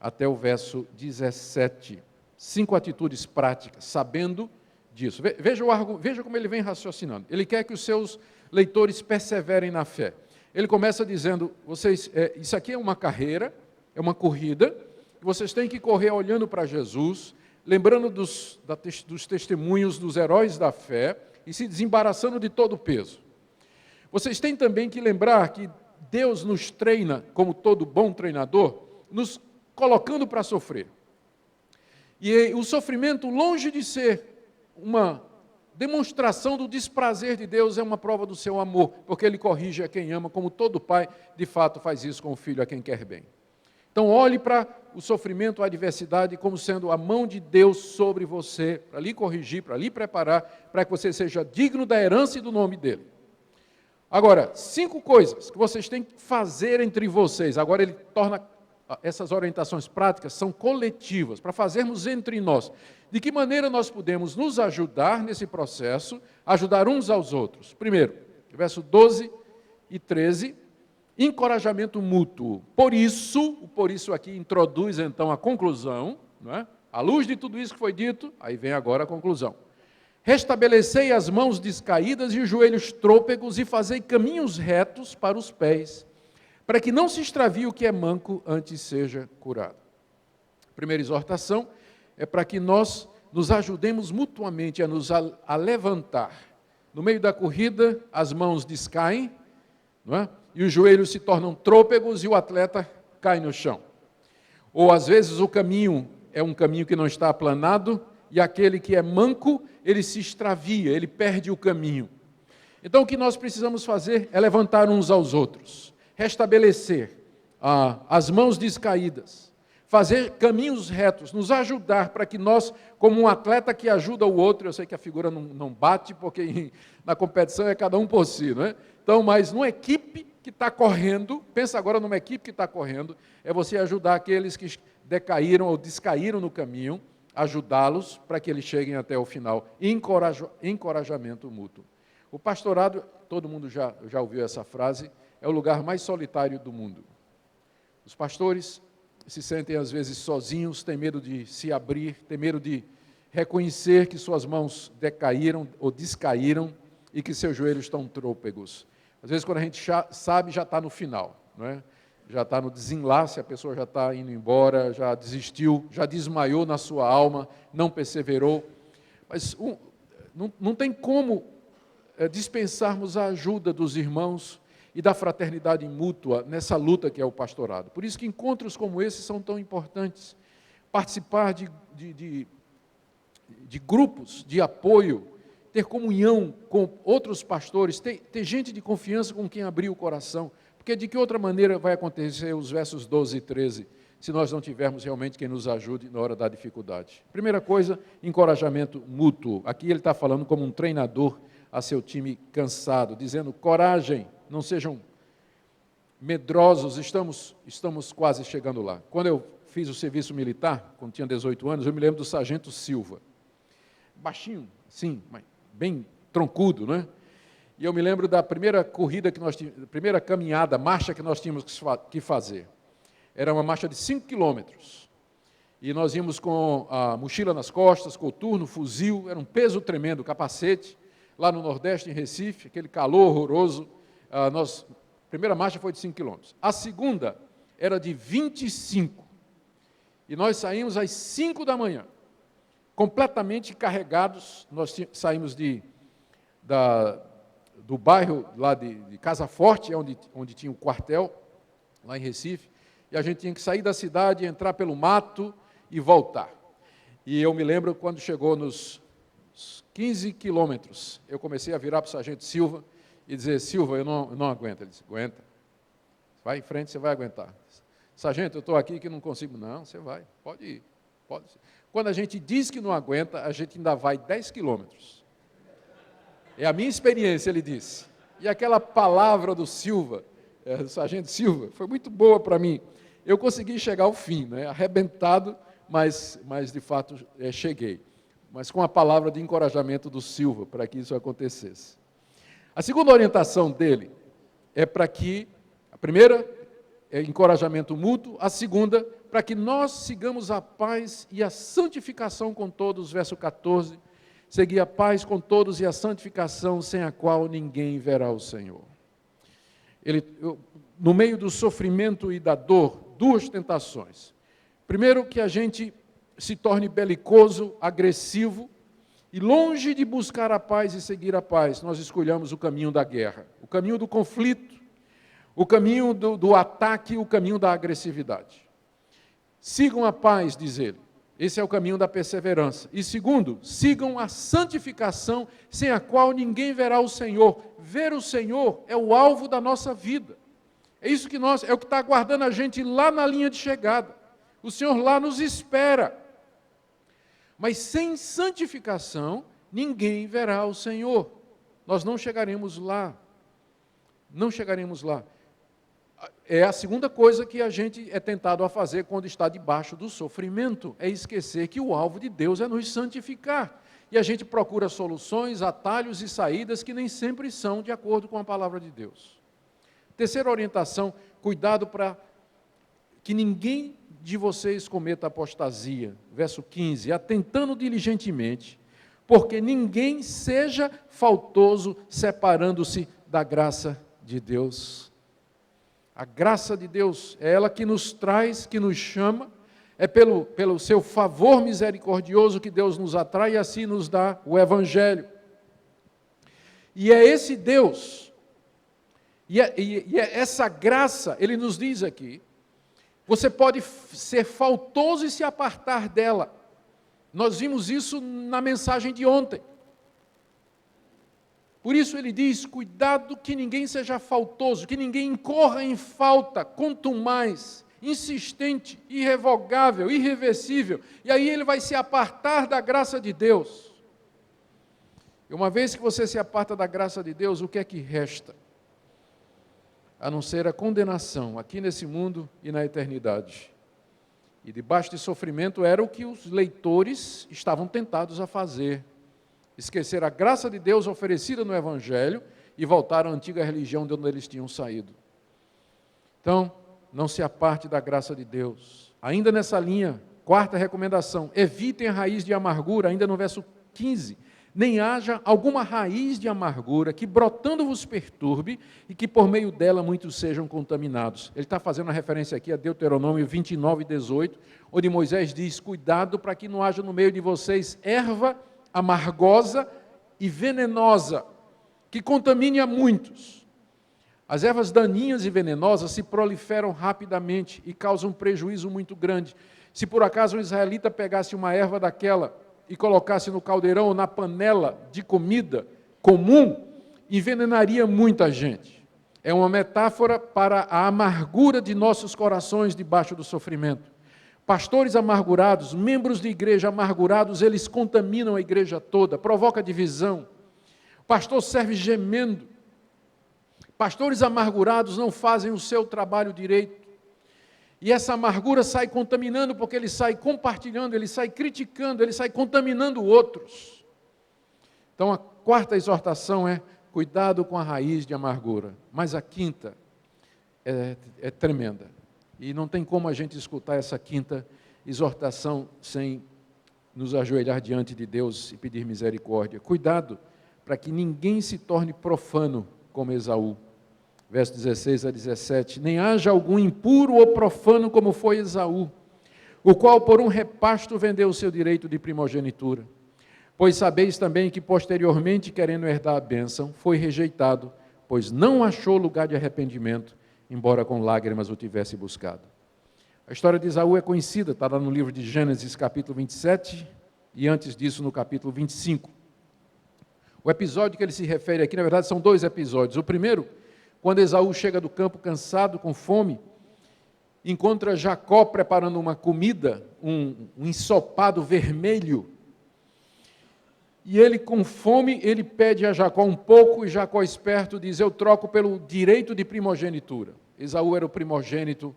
A: até o verso 17. 5 atitudes práticas, sabendo disso. Veja como ele vem raciocinando. Ele quer que os seus leitores perseverem na fé. Ele começa dizendo, isso aqui é uma carreira, é uma corrida, vocês têm que correr olhando para Jesus, lembrando dos testemunhos dos heróis da fé e se desembaraçando de todo o peso. Vocês têm também que lembrar que Deus nos treina, como todo bom treinador, nos colocando para sofrer. E o sofrimento, longe de ser uma demonstração do desprazer de Deus, é uma prova do seu amor, porque Ele corrige a quem ama, como todo pai, de fato, faz isso com o filho a quem quer bem. Então, olhe para o sofrimento, a adversidade, como sendo a mão de Deus sobre você, para lhe corrigir, para lhe preparar, para que você seja digno da herança e do nome dEle. Agora, 5 coisas que vocês têm que fazer entre vocês. Agora ele torna essas orientações práticas, são coletivas, para fazermos entre nós. De que maneira nós podemos nos ajudar nesse processo, ajudar uns aos outros? Primeiro, verso 12 e 13, encorajamento mútuo. Por isso aqui introduz então a conclusão, não é? À luz de tudo isso que foi dito, aí vem agora a conclusão. Restabelecei as mãos descaídas e os joelhos trôpegos e fazei caminhos retos para os pés, para que não se extravie o que é manco, antes seja curado. A primeira exortação é para que nós nos ajudemos mutuamente a levantar. No meio da corrida, as mãos descaem, não é? E os joelhos se tornam trôpegos e o atleta cai no chão. Ou às vezes o caminho é um caminho que não está aplanado, e aquele que é manco, ele se extravia, ele perde o caminho. Então o que nós precisamos fazer é levantar uns aos outros, restabelecer as mãos descaídas, fazer caminhos retos, nos ajudar para que nós, como um atleta que ajuda o outro, eu sei que a figura não bate, porque na competição é cada um por si, não é? Então, mas numa equipe que está correndo, pensa agora numa equipe que está correndo, é você ajudar aqueles que decaíram ou descaíram no caminho, ajudá-los para que eles cheguem até o final. Encorajamento mútuo. O pastorado, todo mundo já ouviu essa frase, é o lugar mais solitário do mundo. Os pastores se sentem às vezes sozinhos, têm medo de se abrir, têm medo de reconhecer que suas mãos decaíram ou descaíram e que seus joelhos estão trôpegos. Às vezes, quando a gente sabe, já está no final, não é? Já está no desenlace, a pessoa já está indo embora, já desistiu, já desmaiou na sua alma, não perseverou. Mas não tem como dispensarmos a ajuda dos irmãos e da fraternidade mútua nessa luta que é o pastorado. Por isso que encontros como esse são tão importantes. Participar de grupos de apoio, ter comunhão com outros pastores, ter gente de confiança com quem abrir o coração. Porque de que outra maneira vai acontecer os versos 12 e 13, se nós não tivermos realmente quem nos ajude na hora da dificuldade? Primeira coisa, encorajamento mútuo. Aqui ele está falando como um treinador a seu time cansado, dizendo, coragem, não sejam medrosos, estamos quase chegando lá. Quando eu fiz o serviço militar, quando tinha 18 anos, eu me lembro do sargento Silva. Baixinho, sim, mas bem troncudo, não é? E eu me lembro da primeira corrida que nós tínhamos, primeira caminhada, marcha que nós tínhamos que fazer. Era uma marcha de 5 quilômetros. E nós íamos com a mochila nas costas, coturno, fuzil, era um peso tremendo, capacete, lá no Nordeste, em Recife, aquele calor horroroso. A primeira marcha foi de 5 quilômetros. A segunda era de 25. E nós saímos às 5 da manhã, completamente carregados. Nós saímos do bairro lá de Casa Forte, onde tinha o quartel, lá em Recife, e a gente tinha que sair da cidade, entrar pelo mato e voltar. E eu me lembro quando chegou nos 15 quilômetros, eu comecei a virar para o sargento Silva e dizer, Silva, eu não aguento. Ele disse, aguenta, vai em frente, você vai aguentar. Sargento, eu estou aqui que não consigo. Não, você vai, pode ir. Pode. Quando a gente diz que não aguenta, a gente ainda vai 10 quilômetros. É a minha experiência, ele disse. E aquela palavra do Silva, do sargento Silva, foi muito boa para mim. Eu consegui chegar ao fim, né? Arrebentado, mas de fato cheguei. mas com a palavra de encorajamento do Silva, para que isso acontecesse. A segunda orientação dele é para que, a primeira é encorajamento mútuo, a segunda, para que nós sigamos a paz e a santificação com todos, verso 14, seguir a paz com todos e a santificação, sem a qual ninguém verá o Senhor. No meio do sofrimento e da dor, duas tentações. Primeiro, que a gente se torne belicoso, agressivo, e longe de buscar a paz e seguir a paz, nós escolhamos o caminho da guerra, o caminho do conflito, o caminho do ataque, o caminho da agressividade. Sigam a paz, diz ele. Esse é o caminho da perseverança. E segundo, sigam a santificação, sem a qual ninguém verá o Senhor. Ver o Senhor é o alvo da nossa vida. É isso que é o que está aguardando a gente lá na linha de chegada. O Senhor lá nos espera. Mas sem santificação, ninguém verá o Senhor. Nós não chegaremos lá. Não chegaremos lá. É a segunda coisa que a gente é tentado a fazer quando está debaixo do sofrimento, é esquecer que o alvo de Deus é nos santificar. E a gente procura soluções, atalhos e saídas que nem sempre são de acordo com a palavra de Deus. Terceira orientação, cuidado para que ninguém de vocês cometa apostasia. Verso 15, atentando diligentemente, porque ninguém seja faltoso, separando-se da graça de Deus. A graça de Deus é ela que nos traz, que nos chama, é pelo seu favor misericordioso que Deus nos atrai e assim nos dá o Evangelho. E é esse Deus, e é essa graça, ele nos diz aqui, você pode ser faltoso e se apartar dela. Nós vimos isso na mensagem de ontem. Por isso ele diz, cuidado que ninguém seja faltoso, que ninguém incorra em falta, contumaz, insistente, irrevogável, irreversível. E aí ele vai se apartar da graça de Deus. E uma vez que você se aparta da graça de Deus, o que é que resta? A não ser a condenação, aqui nesse mundo e na eternidade. E debaixo de sofrimento era o que os leitores estavam tentados a fazer. Esquecer a graça de Deus oferecida no Evangelho e voltar à antiga religião de onde eles tinham saído. Então, não se aparte da graça de Deus. Ainda nessa linha, quarta recomendação, evitem a raiz de amargura, ainda no verso 15. Nem haja alguma raiz de amargura que brotando vos perturbe e que por meio dela muitos sejam contaminados. Ele está fazendo uma referência aqui a Deuteronômio 29, 18, onde Moisés diz, cuidado para que não haja no meio de vocês erva amargosa e venenosa, que contamine a muitos. As ervas daninhas e venenosas se proliferam rapidamente e causam um prejuízo muito grande. Se por acaso um israelita pegasse uma erva daquela e colocasse no caldeirão ou na panela de comida comum, envenenaria muita gente. É uma metáfora para a amargura de nossos corações debaixo do sofrimento. Pastores amargurados, membros de igreja amargurados, eles contaminam a igreja toda, provoca divisão. O pastor serve gemendo. Pastores amargurados não fazem o seu trabalho direito. E essa amargura sai contaminando, porque ele sai compartilhando, ele sai criticando, ele sai contaminando outros. Então a quarta exortação é, cuidado com a raiz de amargura. Mas a quinta é tremenda. E não tem como a gente escutar essa quinta exortação sem nos ajoelhar diante de Deus e pedir misericórdia. Cuidado para que ninguém se torne profano como Esaú. Verso 16 a 17. Nem haja algum impuro ou profano como foi Esaú, o qual por um repasto vendeu o seu direito de primogenitura. Pois sabeis também que posteriormente, querendo herdar a bênção, foi rejeitado, pois não achou lugar de arrependimento, embora com lágrimas o tivesse buscado. A história de Esaú é conhecida, está lá no livro de Gênesis, capítulo 27, e antes disso no capítulo 25. O episódio que ele se refere aqui, na verdade, são dois episódios. O primeiro, quando Esaú chega do campo cansado, com fome, encontra Jacó preparando uma comida, um ensopado vermelho, e ele com fome, ele pede a Jacó um pouco, e Jacó esperto diz, eu troco pelo direito de primogenitura. Esaú era o primogênito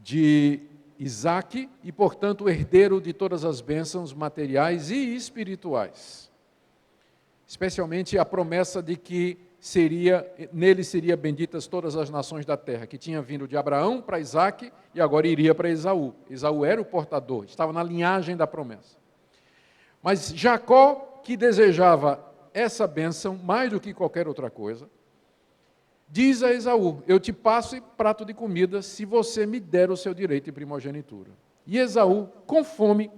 A: de Isaque e, portanto, herdeiro de todas as bênçãos materiais e espirituais. Especialmente a promessa de que nele seriam benditas todas as nações da terra, que tinha vindo de Abraão para Isaque e agora iria para Esaú. Esaú era o portador, estava na linhagem da promessa. Mas Jacó, que desejava essa bênção mais do que qualquer outra coisa, diz a Esaú: eu te passo prato de comida se você me der o seu direito de primogenitura. E Esaú, com fome,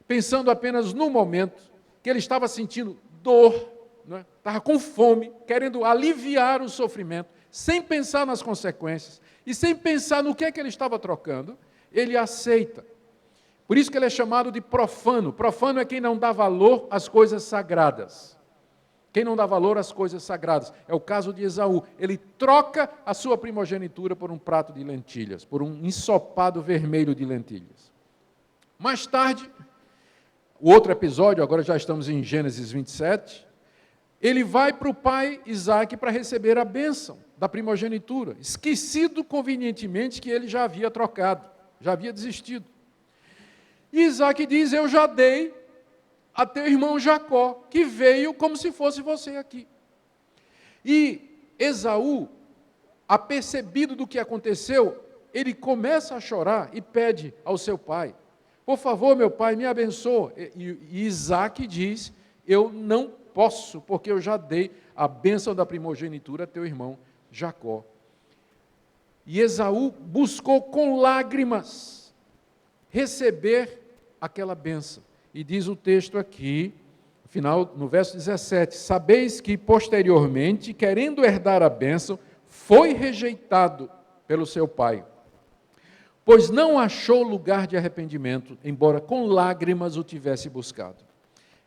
A: pensando apenas no momento que ele estava sentindo dor, estava com fome, querendo aliviar o sofrimento, sem pensar nas consequências e sem pensar no que é que ele estava trocando, ele aceita. Por isso que ele é chamado de profano. Profano é quem não dá valor às coisas sagradas. Quem não dá valor às coisas sagradas. É o caso de Esaú. Ele troca a sua primogenitura por um prato de lentilhas, por um ensopado vermelho de lentilhas. Mais tarde, o outro episódio, agora já estamos em Gênesis 27, ele vai para o pai Isaque para receber a bênção da primogenitura, esquecido convenientemente que ele já havia trocado, já havia desistido. E Isaque diz: eu já dei a teu irmão Jacó, que veio como se fosse você aqui. E Esaú, apercebido do que aconteceu, ele começa a chorar e pede ao seu pai: por favor, meu pai, me abençoa. E Isaque diz: eu não posso, porque eu já dei a bênção da primogenitura a teu irmão Jacó. E Esaú buscou com lágrimas receber aquela bênção. E diz o texto aqui, no verso 17, sabeis que posteriormente, querendo herdar a bênção, foi rejeitado pelo seu pai, pois não achou lugar de arrependimento, embora com lágrimas o tivesse buscado.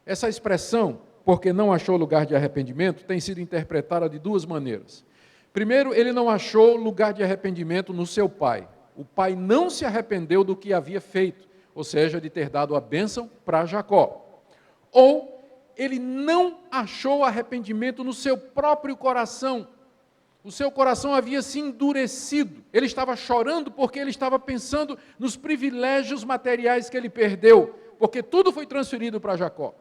A: Essa expressão, porque não achou lugar de arrependimento, tem sido interpretada de duas maneiras. Primeiro, ele não achou lugar de arrependimento no seu pai. O pai não se arrependeu do que havia feito, ou seja, de ter dado a bênção para Jacó. Ou ele não achou arrependimento no seu próprio coração. O seu coração havia se endurecido. Ele estava chorando porque ele estava pensando nos privilégios materiais que ele perdeu, porque tudo foi transferido para Jacó.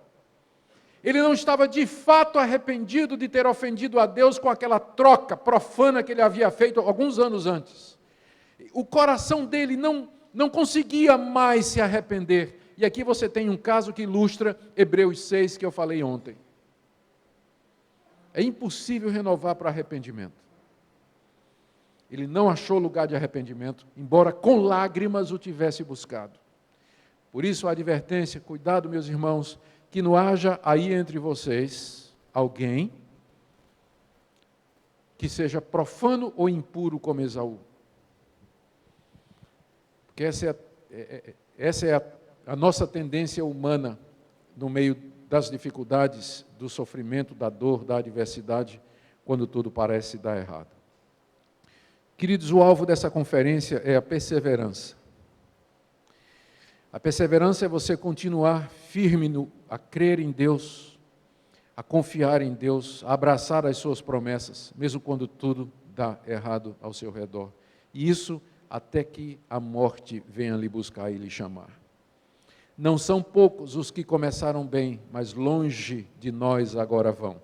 A: Ele não estava de fato arrependido de ter ofendido a Deus com aquela troca profana que ele havia feito alguns anos antes. O coração dele não conseguia mais se arrepender. E aqui você tem um caso que ilustra Hebreus 6, que eu falei ontem. É impossível renovar para arrependimento. Ele não achou lugar de arrependimento, embora com lágrimas o tivesse buscado. Por isso a advertência: cuidado, meus irmãos, que não haja aí entre vocês alguém que seja profano ou impuro como Esaú. Porque essa é a nossa tendência humana no meio das dificuldades, do sofrimento, da dor, da adversidade, quando tudo parece dar errado. Queridos, o alvo dessa conferência é a perseverança. A perseverança é você continuar firme a crer em Deus, a confiar em Deus, a abraçar as suas promessas, mesmo quando tudo dá errado ao seu redor. E isso até que a morte venha lhe buscar e lhe chamar. Não são poucos os que começaram bem, mas longe de nós agora vão.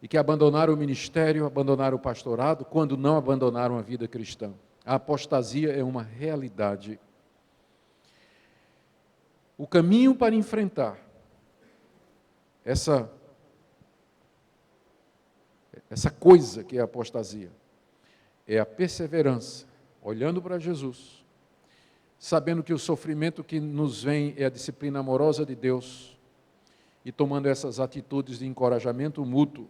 A: E que abandonaram o ministério, abandonaram o pastorado, quando não abandonaram a vida cristã. A apostasia é uma realidade. O caminho para enfrentar essa coisa que é a apostasia é a perseverança, olhando para Jesus, sabendo que o sofrimento que nos vem é a disciplina amorosa de Deus, e tomando essas atitudes de encorajamento mútuo,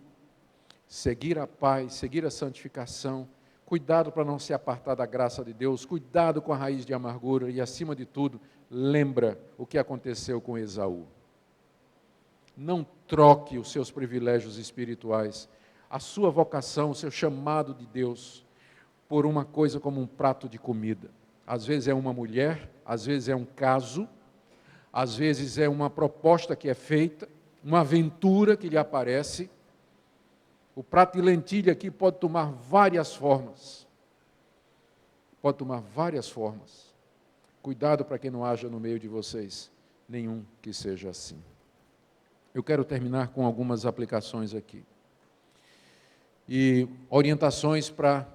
A: seguir a paz, seguir a santificação, cuidado para não se apartar da graça de Deus, cuidado com a raiz de amargura e, acima de tudo, lembra o que aconteceu com Esaú. Não troque os seus privilégios espirituais, a sua vocação, o seu chamado de Deus, por uma coisa como um prato de comida. Às vezes é uma mulher, às vezes é um caso, às vezes é uma proposta que é feita, uma aventura que lhe aparece. O prato de lentilha aqui pode tomar várias formas. Pode tomar várias formas. Cuidado para que não haja no meio de vocês nenhum que seja assim. Eu quero terminar com algumas aplicações aqui. E orientações para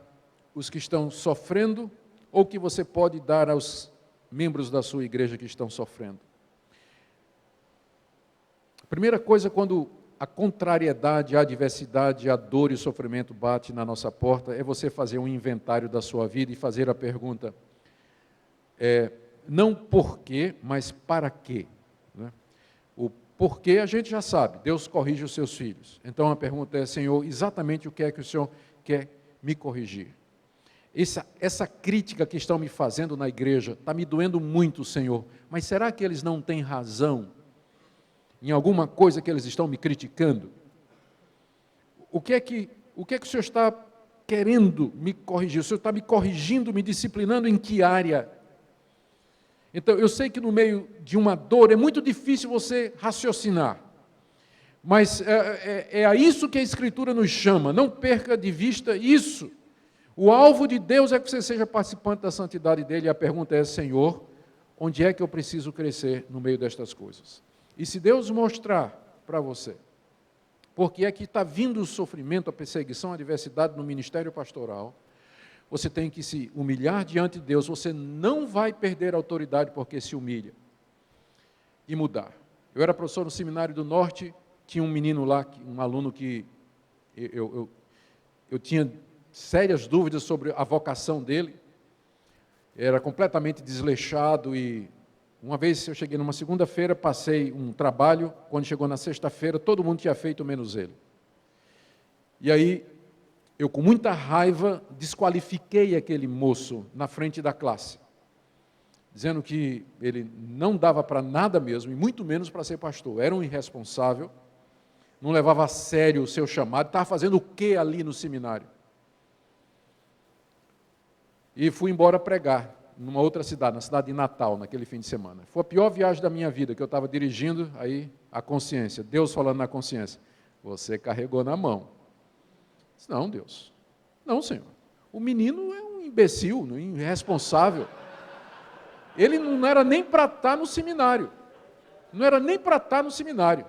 A: os que estão sofrendo ou que você pode dar aos membros da sua igreja que estão sofrendo. A primeira coisa, quando a contrariedade, a adversidade, a dor e o sofrimento bate na nossa porta, é você fazer um inventário da sua vida e fazer a pergunta, não por quê, mas para quê. Né? O porquê a gente já sabe, Deus corrige os seus filhos. Então a pergunta é, Senhor, exatamente o que é que o Senhor quer me corrigir? Essa crítica que estão me fazendo na igreja está me doendo muito, Senhor, mas será que eles não têm razão em alguma coisa que eles estão me criticando? O que é que o Senhor está querendo me corrigir? O Senhor está me corrigindo, me disciplinando em que área? Então, eu sei que no meio de uma dor é muito difícil você raciocinar, mas é a isso que a Escritura nos chama, não perca de vista isso. O alvo de Deus é que você seja participante da santidade dele, e a pergunta é, Senhor, onde é que eu preciso crescer no meio destas coisas? E se Deus mostrar para você, porque é que está vindo o sofrimento, a perseguição, a adversidade no ministério pastoral, você tem que se humilhar diante de Deus, você não vai perder a autoridade porque se humilha, e mudar. Eu era professor no Seminário do Norte, tinha um menino lá, um aluno que eu tinha sérias dúvidas sobre a vocação dele, era completamente desleixado e uma vez eu cheguei numa segunda-feira, passei um trabalho, quando chegou na sexta-feira, todo mundo tinha feito menos ele. E aí, eu com muita raiva, desqualifiquei aquele moço na frente da classe, dizendo que ele não dava para nada mesmo, e muito menos para ser pastor, era um irresponsável, não levava a sério o seu chamado, estava fazendo o que ali no seminário? E fui embora pregar numa outra cidade, na cidade de Natal, naquele fim de semana. Foi a pior viagem da minha vida, que eu estava dirigindo, aí a consciência, Deus falando na consciência, você carregou na mão. Disse, não, Deus. Não, Senhor. O menino é um imbecil, um irresponsável. Ele não era nem para estar no seminário. Não era nem para estar no seminário.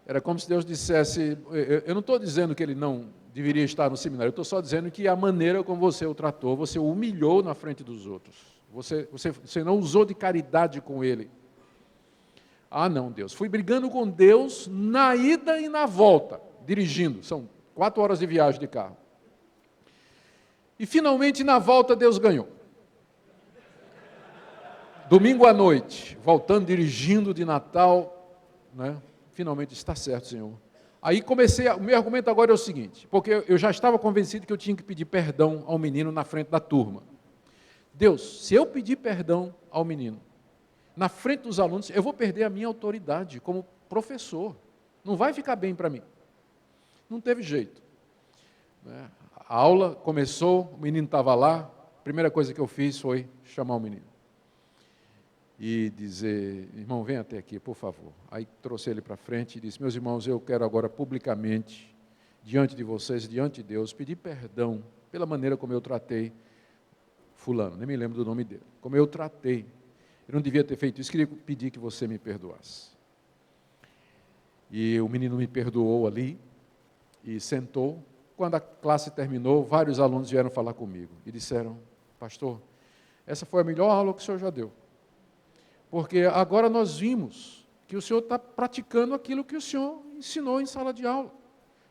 A: Era como se Deus dissesse, eu não estou dizendo que ele não deveria estar no seminário, eu estou só dizendo que a maneira como você o tratou, você o humilhou na frente dos outros. Você não usou de caridade com ele. Ah, não, Deus. Fui brigando com Deus na ida e na volta, dirigindo. São 4 horas de viagem de carro. E finalmente, na volta, Deus ganhou. Domingo à noite, voltando, dirigindo de Natal, né? Finalmente, está certo, Senhor. Aí o meu argumento agora é o seguinte, porque eu já estava convencido que eu tinha que pedir perdão ao menino na frente da turma. Deus, se eu pedir perdão ao menino, na frente dos alunos, eu vou perder a minha autoridade como professor. Não vai ficar bem para mim. Não teve jeito. A aula começou, o menino estava lá, a primeira coisa que eu fiz foi chamar o menino. E dizer, irmão, vem até aqui, por favor. Aí trouxe ele para frente e disse, meus irmãos, eu quero agora publicamente, diante de vocês, diante de Deus, pedir perdão pela maneira como eu tratei fulano, nem me lembro do nome dele, como eu tratei. Eu não devia ter feito isso, queria pedir que você me perdoasse. E o menino me perdoou ali e sentou. Quando a classe terminou, vários alunos vieram falar comigo e disseram, pastor, essa foi a melhor aula que o senhor já deu. Porque agora nós vimos que o senhor está praticando aquilo que o senhor ensinou em sala de aula.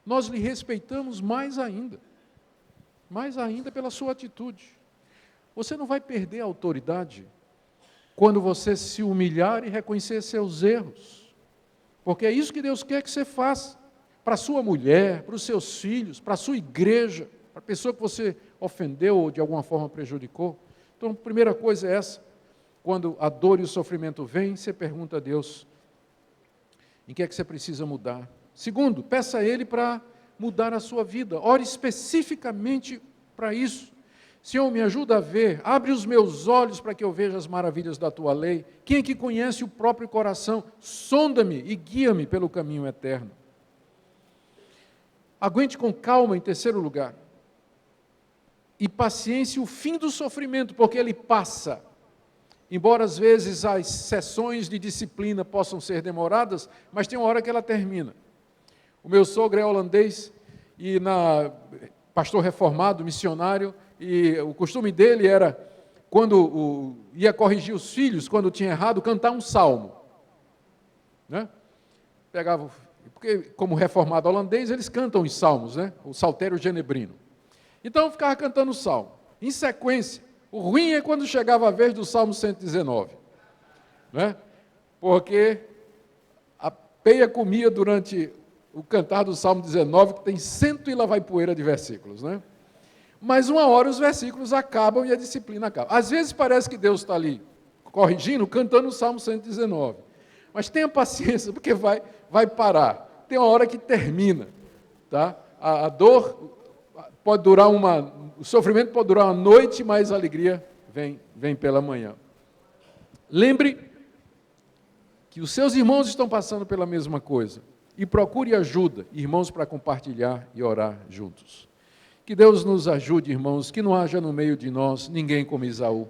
A: Nós lhe respeitamos mais ainda pela sua atitude. Você não vai perder a autoridade quando você se humilhar e reconhecer seus erros. Porque é isso que Deus quer que você faça. Para a sua mulher, para os seus filhos, para a sua igreja, para a pessoa que você ofendeu ou de alguma forma prejudicou. Então, a primeira coisa é essa. Quando a dor e o sofrimento vêm, você pergunta a Deus, em que é que você precisa mudar? Segundo, peça a Ele para mudar a sua vida. Ore especificamente para isso. Senhor, me ajuda a ver, abre os meus olhos para que eu veja as maravilhas da Tua lei. Quem é que conhece o próprio coração? Sonda-me e guia-me pelo caminho eterno. Aguente com calma, em terceiro lugar. E paciência o fim do sofrimento, porque ele passa. embora às vezes as sessões de disciplina possam ser demoradas, mas tem uma hora que ela termina. O meu sogro é holandês e pastor reformado, missionário, e o costume dele era, quando ia corrigir os filhos, quando tinha errado, cantar um salmo. Né? Porque como reformado holandês, eles cantam os salmos, né? O saltério genebrino. Então eu ficava cantando o salmo, em sequência. O ruim é quando chegava a vez do Salmo 119, né? Porque a peia comia durante o cantar do Salmo 19, que tem 100 e lá vai poeira de versículos, né? Mas uma hora os versículos acabam e a disciplina acaba. Às vezes parece que Deus está ali corrigindo, cantando o Salmo 119. Mas tenha paciência, porque vai parar. Tem uma hora que termina, tá? A dor pode durar o sofrimento pode durar uma noite, mas a alegria vem pela manhã. Lembre que os seus irmãos estão passando pela mesma coisa. E procure ajuda, irmãos, para compartilhar e orar juntos. Que Deus nos ajude, irmãos, que não haja no meio de nós ninguém como Esaú,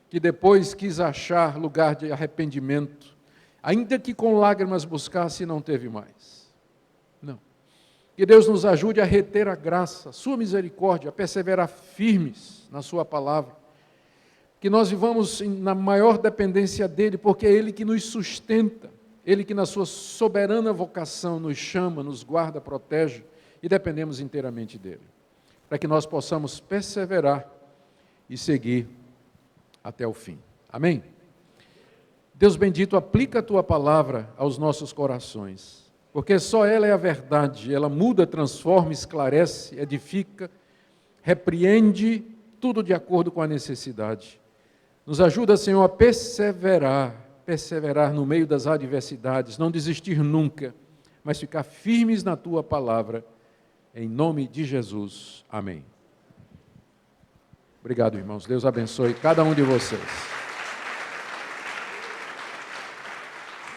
A: que depois quis achar lugar de arrependimento, ainda que com lágrimas buscasse e não teve mais. Não. Que Deus nos ajude a reter a graça, a sua misericórdia, a perseverar firmes na sua palavra. Que nós vivamos na maior dependência dEle, porque é Ele que nos sustenta, Ele que na sua soberana vocação nos chama, nos guarda, protege, e dependemos inteiramente dEle. Para que nós possamos perseverar e seguir até o fim. Amém? Deus bendito, aplica a Tua palavra aos nossos corações, porque só ela é a verdade, ela muda, transforma, esclarece, edifica, repreende, tudo de acordo com a necessidade. Nos ajuda, Senhor, a perseverar no meio das adversidades, não desistir nunca, mas ficar firmes na Tua palavra, em nome de Jesus. Amém. Obrigado, irmãos. Deus abençoe cada um de vocês.